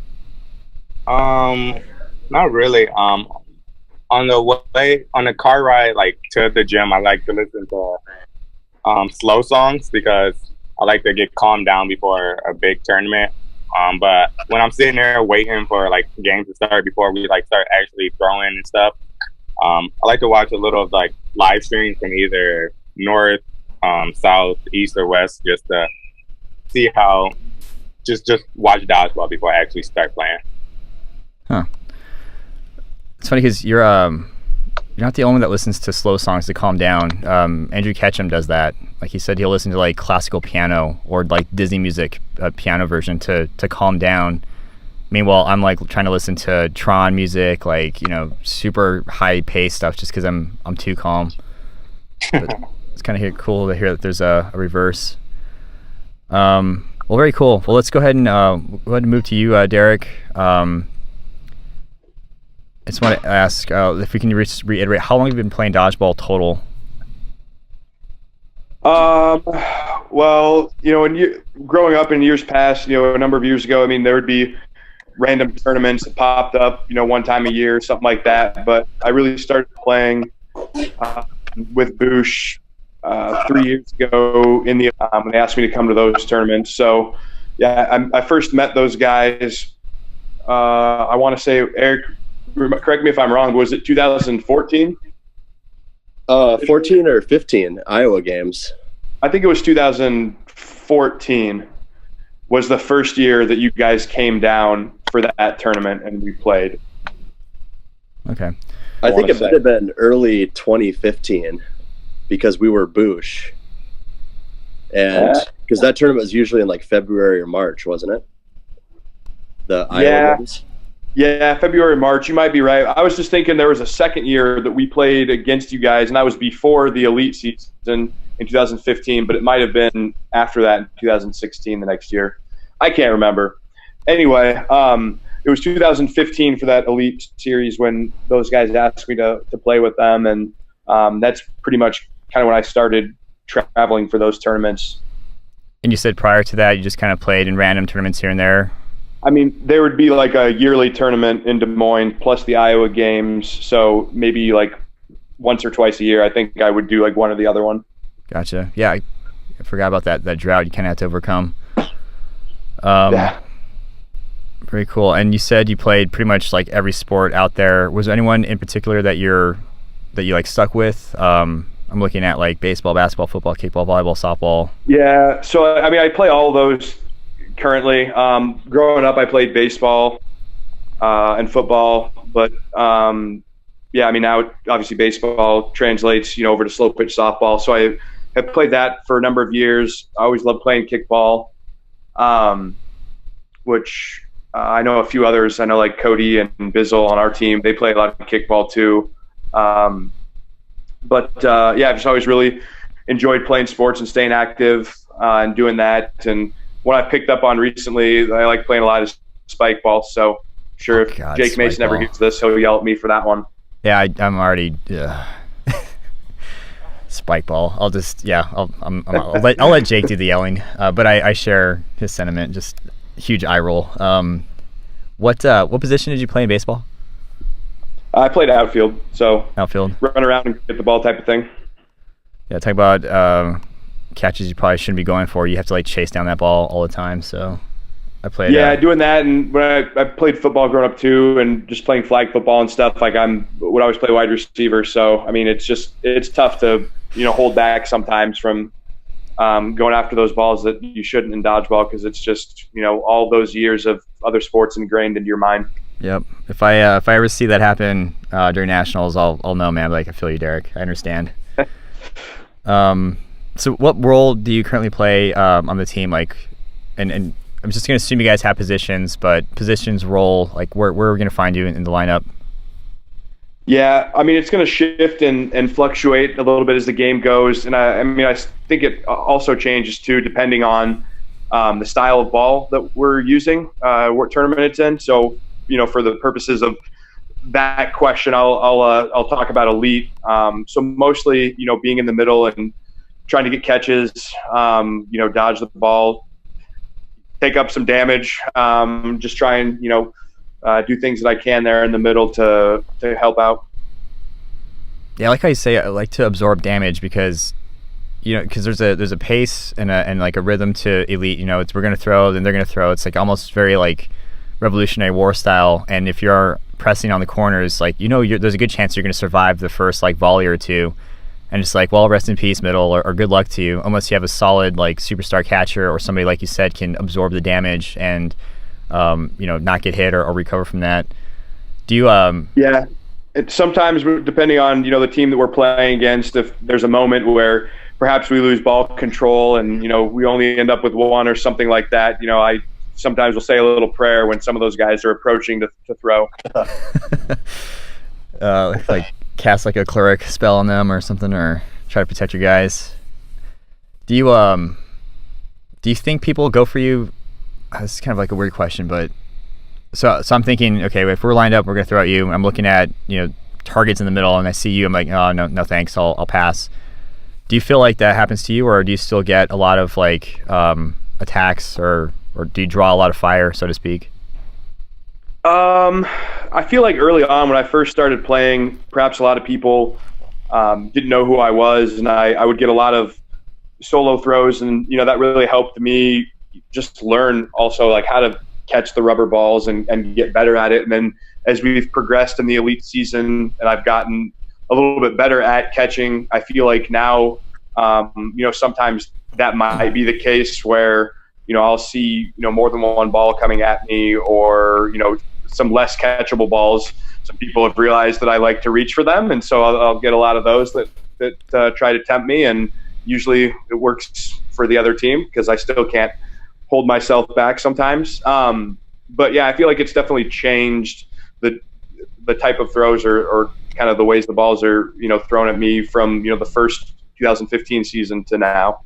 Not really. On the car ride like to the gym, I like to listen to slow songs because I like to get calmed down before a big tournament. But when I'm sitting there waiting for like games to start before we like start actually throwing and stuff, I like to watch a little of like live streams from either north, south, east, or west, just to see how just watch dodgeball before I actually start playing. Huh. It's funny because you're not the only one that listens to slow songs to calm down. Andrew Ketchum does that. Like he said, he'll listen to like classical piano or like Disney music, piano version to calm down. Meanwhile, I'm like trying to listen to Tron music, like, you know, super high paced stuff just because I'm too calm. But it's kind of cool to hear that there's a reverse. Well, very cool. Well, let's go ahead and move to you, Derek. I just want to ask if we can reiterate, how long have you been playing dodgeball total? Well, you know, growing up in years past, you know, a number of years ago, I mean, there would be random tournaments that popped up, you know, one time a year, something like that. But I really started playing with Boosh 3 years ago when they asked me to come to those tournaments. So, yeah, I first met those guys. I want to say, Eric, correct me if I'm wrong, was it 2014? 14 or 15 Iowa games. I think it was 2014 was the first year that you guys came down for that tournament and we played. Okay. I think it might have been early 2015 because we were Boosh. And because that tournament was usually in like February or March, wasn't it? The Iowa games? Yeah, February, March. You might be right. I was just thinking there was a second year that we played against you guys, and that was before the elite season in 2015, but it might have been after that in 2016, the next year. I can't remember. Anyway, it was 2015 for that elite series when those guys asked me to play with them, and that's pretty much kind of when I started traveling for those tournaments. And you said prior to that you just kind of played in random tournaments here and there? I mean, there would be like a yearly tournament in Des Moines plus the Iowa games. So maybe like once or twice a year, I think I would do like one or the other one. Gotcha. Yeah, I forgot about that drought you kind of had to overcome. Yeah. Very cool. And you said you played pretty much like every sport out there. Was there anyone in particular that you like stuck with? I'm looking at like baseball, basketball, football, kickball, volleyball, softball. Yeah. So, I mean, I play all those currently. Growing up, I played baseball and football, but yeah, I mean, now obviously baseball translates, you know, over to slow pitch softball. So I have played that for a number of years. I always loved playing kickball, which I know a few others. I know like Cody and Bizzle on our team, they play a lot of kickball too. But yeah, I've just always really enjoyed playing sports and staying active and doing that. And what I picked up on recently, I like playing a lot of spike ball. So sure, if Jake Mason ever hears this, he'll yell at me for that one. Yeah, I'm already spike ball. I'll just I'll let Jake do the yelling. But I share his sentiment. Just huge eye roll. What position did you play in baseball? I played outfield, so outfield, run around and get the ball type of thing. Yeah, talk about catches you probably shouldn't be going for. You have to like chase down that ball all the time. So I played. Yeah, doing that, and when I played football growing up too, and just playing flag football and stuff. Like would always play wide receiver. So I mean, it's tough to hold back sometimes from going after those balls that you shouldn't in dodgeball because it's just all those years of other sports ingrained into your mind. Yep. If I ever see that happen during nationals, I'll know, man. Like I feel you, Derek. I understand. So what role do you currently play on the team? Like, and I'm just gonna assume you guys have positions, but positions, role, like where are we gonna find you in the lineup? Yeah, I mean it's gonna shift and fluctuate a little bit as the game goes, and I think it also changes too depending on the style of ball that we're using, what tournament it's in. So for the purposes of that question, I'll talk about elite. So mostly being in the middle and trying to get catches, dodge the ball. take up some damage. Just try and do things that I can there in the middle to help out. Yeah, I like how you say I like to absorb damage because because there's a pace and like a rhythm to elite. It's we're gonna throw, then they're gonna throw. It's like almost very like Revolutionary War style. And if you're pressing on the corners, like there's a good chance you're gonna survive the first like volley or two. And it's like, well, rest in peace, middle, or good luck to you, unless you have a solid like superstar catcher or somebody like you said can absorb the damage and not get hit or recover from that. Do you? Yeah. Sometimes, depending on the team that we're playing against, if there's a moment where perhaps we lose ball control and we only end up with one or something like that, I sometimes will say a little prayer when some of those guys are approaching to throw. Like cast like a cleric spell on them or something, or try to protect your guys. Do you think people go for you? This is kind of like a weird question, but so I'm thinking, okay, if we're lined up, we're gonna throw at you. I'm looking at targets in the middle, and I see you. I'm like, oh no thanks, I'll pass. Do you feel like that happens to you, or do you still get a lot of like attacks, or do you draw a lot of fire, so to speak? I feel like early on when I first started playing, perhaps a lot of people didn't know who I was, and I would get a lot of solo throws, and that really helped me just learn also like how to catch the rubber balls and get better at it. And then as we've progressed in the elite season and I've gotten a little bit better at catching, I feel like now sometimes that might be the case where I'll see more than one ball coming at me, or some less catchable balls. Some people have realized that I like to reach for them, and so I'll get a lot of those that try to tempt me, and usually it works for the other team because I still can't hold myself back sometimes. But yeah, I feel like it's definitely changed the type of throws or kind of the ways the balls are thrown at me from the first 2015 season to now.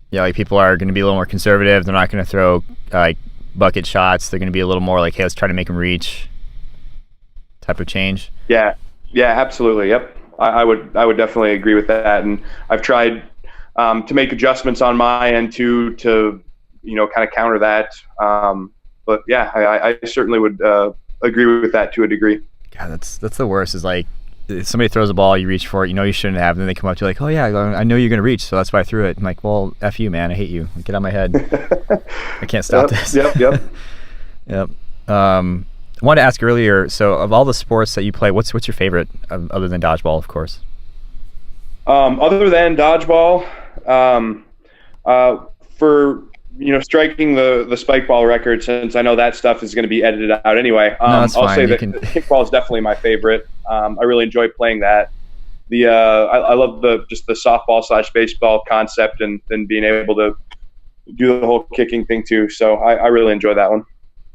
Yeah, like people are going to be a little more conservative. They're not going to throw like bucket shots. They're going to be a little more like, hey, let's try to make them reach type of change. Yeah, absolutely. Yep. I would definitely agree with that. And I've tried to make adjustments on my end too, to kind of counter that. But yeah, I certainly would agree with that to a degree. God, that's the worst, is like if somebody throws a ball, you reach for it, you shouldn't have, and then they come up to you like, oh yeah, I know you're going to reach, so that's why I threw it. I'm like, well, F you, man, I hate you. Get out of my head. I can't stop this. Yep. Yep. I wanted to ask earlier, so of all the sports that you play, what's your favorite, other than dodgeball, of course? Other than dodgeball, for striking the spike ball record, since I know that stuff is going to be edited out anyway. I'll say that kickball is definitely my favorite. I really enjoy playing that. I love the softball / baseball concept and being able to do the whole kicking thing too. So I really enjoy that one.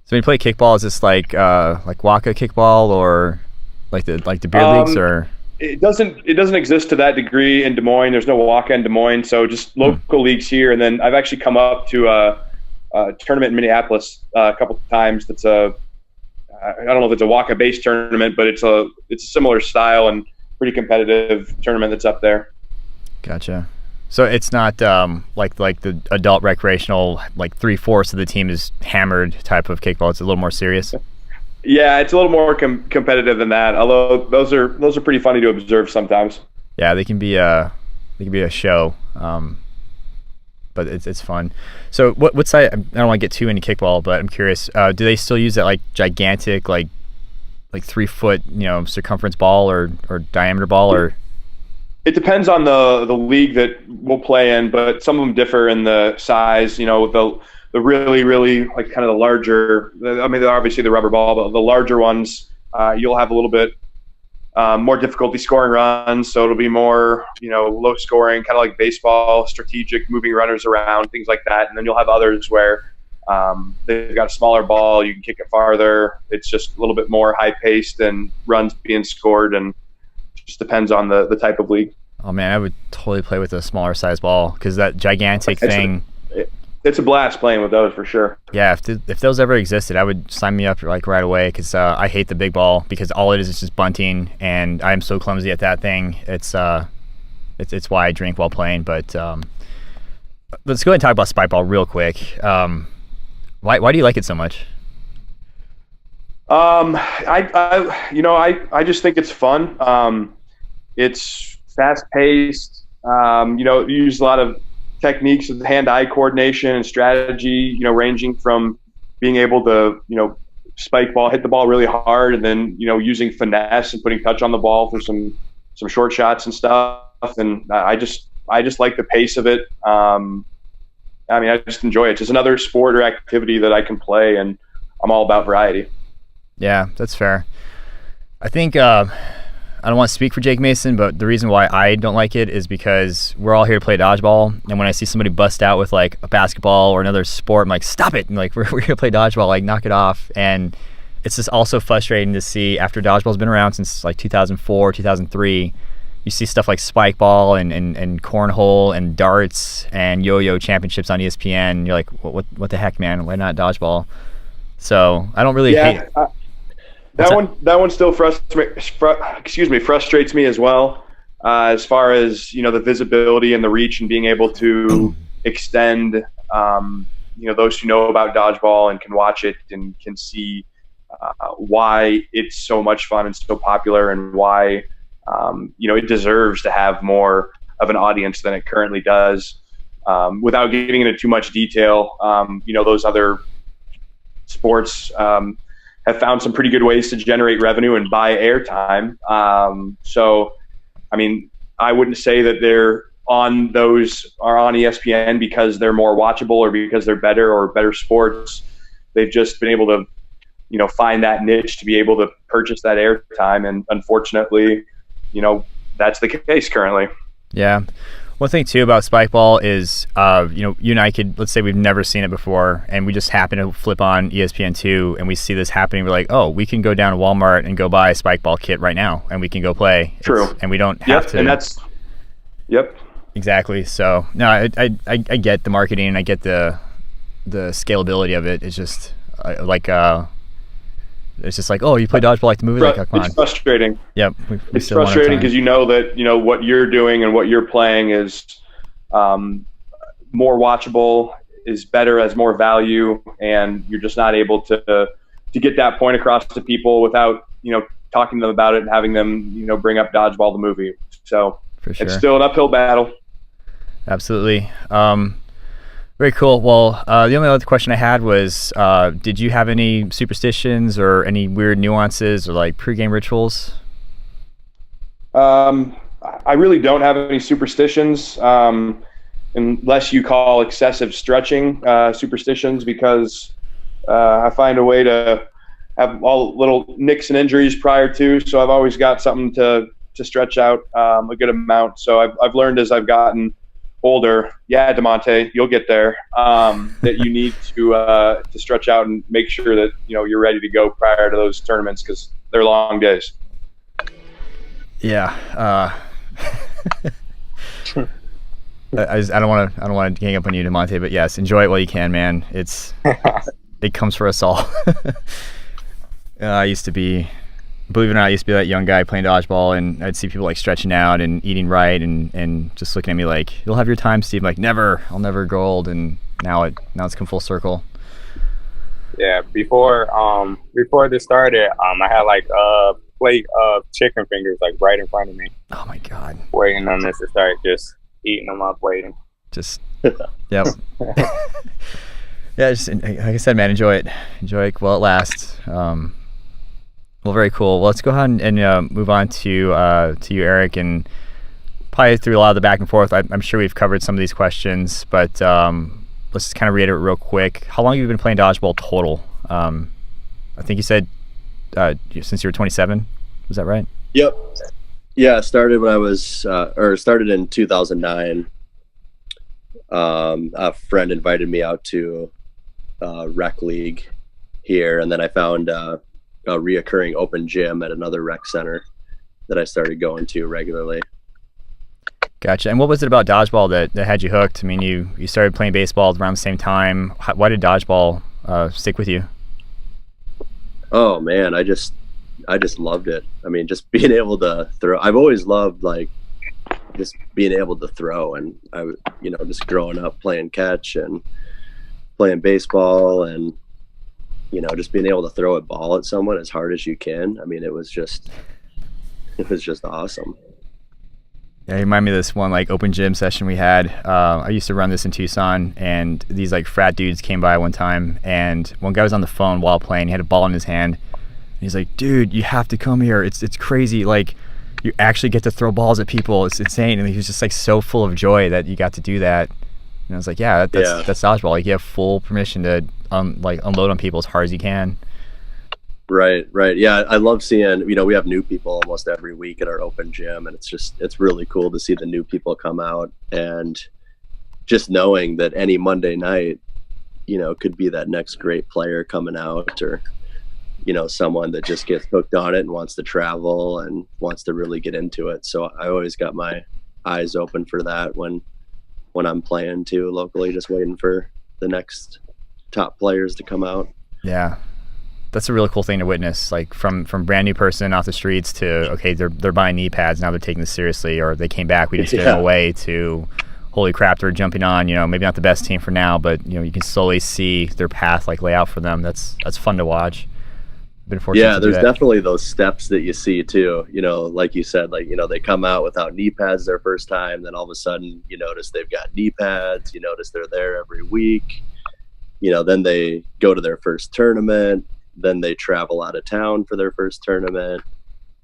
So when you play kickball, is this like Waka kickball, or like the beer leagues, or? It doesn't exist to that degree in Des Moines. There's no Waka in Des Moines, so just local leagues here. And then I've actually come up to a tournament in Minneapolis a couple of times. That's I don't know if it's a Waka-based tournament, but it's a similar style and pretty competitive tournament that's up there. Gotcha. So it's not like the adult recreational, like 3/4 of the team is hammered type of kickball. It's a little more serious. Yeah, it's a little more competitive than that. Although those are pretty funny to observe sometimes. Yeah, they can be a show, but it's fun. So what side? I don't want to get too into kickball, but I'm curious. Do they still use that like gigantic like 3 foot circumference ball or diameter ball, or? It depends on the league that we'll play in, but some of them differ in the size. The really, really like kind of the larger, I mean, obviously the rubber ball, but the larger ones, you'll have a little bit more difficulty scoring runs. So it'll be more, low scoring, kind of like baseball, strategic, moving runners around, things like that. And then you'll have others where they've got a smaller ball, you can kick it farther. It's just a little bit more high paced and runs being scored, and it just depends on the type of league. Oh man, I would totally play with a smaller size ball, because that gigantic thing. It's a blast playing with those for sure. Yeah, if those ever existed, I would sign me up like right away, because I hate the big ball, because all it is just bunting, and I'm so clumsy at that thing. It's why I drink while playing. But let's go ahead and talk about spike ball real quick. Why do you like it so much? I just think it's fun. It's fast paced. You use a lot of techniques of hand-eye coordination and strategy, ranging from being able to, hit the ball really hard, and then, using finesse and putting touch on the ball for some short shots and stuff. And I just like the pace of it. I just enjoy it. It's just another sport or activity that I can play, and I'm all about variety. Yeah, that's fair. I think I don't want to speak for Jake Mason, but the reason why I don't like it is because we're all here to play dodgeball, and when I see somebody bust out with like a basketball or another sport, I'm like, stop it! And like we're here to play dodgeball, like knock it off. And it's just also frustrating to see after dodgeball's been around since like 2004, 2003. You see stuff like spike ball and cornhole and darts and yo-yo championships on ESPN. And you're like, what the heck, man? Why not dodgeball? So I don't really hate. That one still frustrates me as well. As far as the visibility and the reach and being able to extend, those who know about dodgeball and can watch it and can see why it's so much fun and so popular, and why it deserves to have more of an audience than it currently does. Without getting into too much detail, those other sports have found some pretty good ways to generate revenue and buy airtime. So, I wouldn't say that they're on ESPN because they're more watchable or because they're better sports. They've just been able to, find that niche to be able to purchase that airtime. And unfortunately, that's the case currently. Yeah. One thing too about spike ball is, you and I could, let's say we've never seen it before, and we just happen to flip on ESPN2 and we see this happening. We're like, oh, we can go down to Walmart and go buy a spike ball kit right now, and we can go play. True. And we don't have to. And that's. Yep. Exactly. So no, I get the marketing and I get the scalability of it. It's just it's just like, oh, you play dodgeball like the movie? Like, come on. It's frustrating. Yep. It's frustrating because that what you're doing and what you're playing is more watchable, is better, has more value, and you're just not able to get that point across to people without talking to them about it and having them bring up Dodgeball the movie. So for sure. It's still an uphill battle. Absolutely. Very cool. Well, the only other question I had was, did you have any superstitions or any weird nuances or like pregame rituals? I really don't have any superstitions, unless you call excessive stretching superstitions, because I find a way to have all little nicks and injuries prior to. So I've always got something to stretch out a good amount. So I've learned as I've gotten older, Demonte, you'll get there, that you need to stretch out and make sure that you're ready to go prior to those tournaments, because they're long days. Yeah. I don't want to gang up on you, Demonte, but yes, enjoy it while you can, man. It comes for us all. I used to be, believe it or not, I used to be that young guy playing dodgeball, and I'd see people like stretching out and eating right and just looking at me like, you'll have your time, Steve. I'm like, never, I'll never grow old. And now it's come full circle. Yeah, before this started, I had like a plate of chicken fingers like right in front of me. Oh my God. Waiting on this to start, just eating them up, waiting. Just, yep. Yeah, just, like I said, man, enjoy it while it lasts. Well, very cool. Well, let's go ahead and move on to you, Eric, and probably through a lot of the back and forth. I'm sure we've covered some of these questions, but let's just kind of reiterate real quick. How long have you been playing dodgeball total? I think you said since you were 27. Was that right? Yep. Yeah, started when I was started in 2009. A friend invited me out to rec league here, and then I found a reoccurring open gym at another rec center that I started going to regularly. Gotcha. And what was it about dodgeball that had you hooked? I mean, you started playing baseball around the same time. Why did dodgeball stick with you? Oh man, I just loved it. I mean, just being able to throw. I've always loved like just being able to throw, and I just growing up playing catch and playing baseball and, just being able to throw a ball at someone as hard as you can. I mean, it was just awesome. Yeah, you remind me of this one like open gym session we had. I used to run this in Tucson, and these like frat dudes came by one time, and one guy was on the phone while playing. He had a ball in his hand. And he's like, "Dude, you have to come here. It's crazy. Like, you actually get to throw balls at people. It's insane." And he was just like so full of joy that you got to do that. And I was like, "Yeah, that's dodgeball. Like, you have full permission to unload on people as hard as you can." Right. Yeah, I love seeing, we have new people almost every week at our open gym, and it's really cool to see the new people come out, and just knowing that any Monday night, could be that next great player coming out, or, someone that just gets hooked on it and wants to travel and wants to really get into it. So I always got my eyes open for that when I'm playing too locally, just waiting for the next top players to come out. Yeah. That's a really cool thing to witness, like from brand new person off the streets to, okay, they're buying knee pads, now they're taking this seriously, or they came back, we didn't scare them away, to holy crap, they're jumping on, maybe not the best team for now, but you can slowly see their path like lay out for them. That's fun to watch. Been fortunate to do there's that. Definitely those steps that you see too, like you said, like, they come out without knee pads their first time, then all of a sudden you notice they've got knee pads, you notice they're there every week, then they go to their first tournament, then they travel out of town for their first tournament.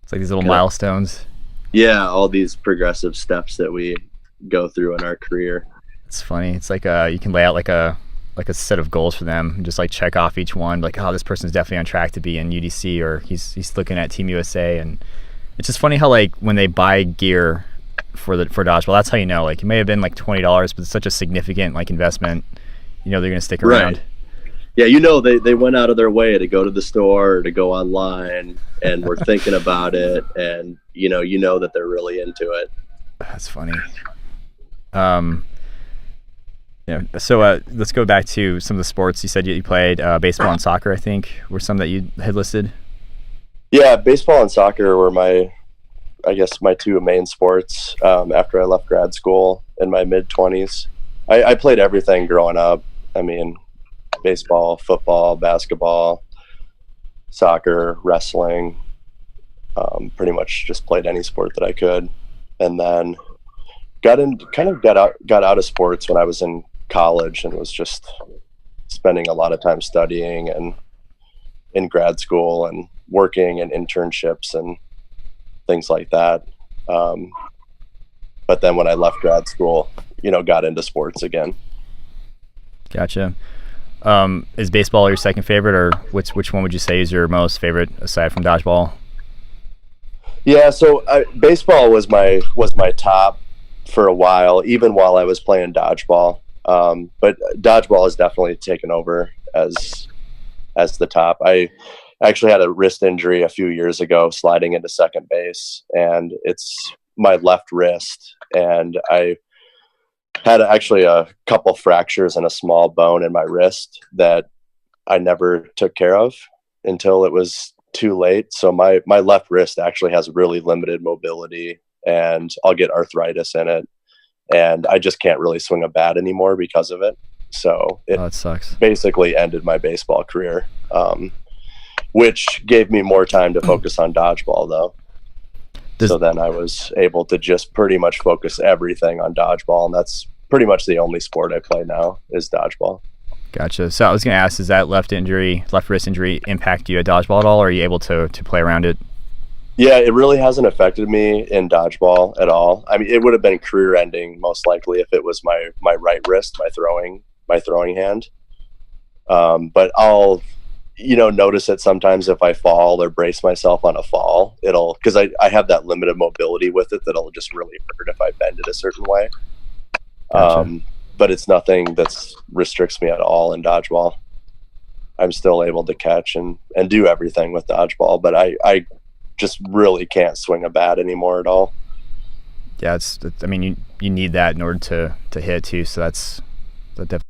It's like these little milestones. Yeah, all these progressive steps that we go through in our career. It's funny. It's like you can lay out like a set of goals for them and just like check off each one. Like, oh, this person's definitely on track to be in UDC, or he's looking at Team USA. And it's just funny how like when they buy gear for dodgeball, that's how you know. Like, it may have been like $20, but it's such a significant like investment. They're going to stick around. Right. Yeah, they went out of their way to go to the store or to go online, and were thinking about it, and you know that they're really into it. That's funny. So let's go back to some of the sports. You said you played baseball and soccer, I think, were some that you had listed. Yeah, baseball and soccer were my two main sports after I left grad school in my mid-20s. I played everything growing up. I mean, baseball, football, basketball, soccer, wrestling, pretty much just played any sport that I could. And then got out of sports when I was in college, and was just spending a lot of time studying and in grad school and working and internships and things like that. But then when I left grad school, got into sports again. Gotcha. Is baseball your second favorite, or which one would you say is your most favorite aside from dodgeball? Yeah, so baseball was my top for a while, even while I was playing dodgeball. But dodgeball has definitely taken over as the top. I actually had a wrist injury a few years ago sliding into second base, and it's my left wrist, and I had actually a couple fractures and a small bone in my wrist that I never took care of until it was too late. So my left wrist actually has really limited mobility, and I'll get arthritis in it, and I just can't really swing a bat anymore because of it. So that sucks. Basically ended my baseball career, which gave me more time to focus on dodgeball though. So then I was able to just pretty much focus everything on dodgeball, and that's pretty much the only sport I play now is dodgeball. Gotcha. So I was going to ask, does that left wrist injury impact you at dodgeball at all, or are you able to play around it? Yeah, it really hasn't affected me in dodgeball at all. I mean, it would have been career ending most likely if it was my right wrist, my throwing hand. But I'll notice it sometimes if I fall or brace myself on a fall, because I have that limited mobility with it, that'll just really hurt if I bend it a certain way. Gotcha. But it's nothing that restricts me at all in dodgeball. I'm still able to catch and do everything with dodgeball, but I just really can't swing a bat anymore at all. Yeah, I mean, you need that in order to hit too, so that definitely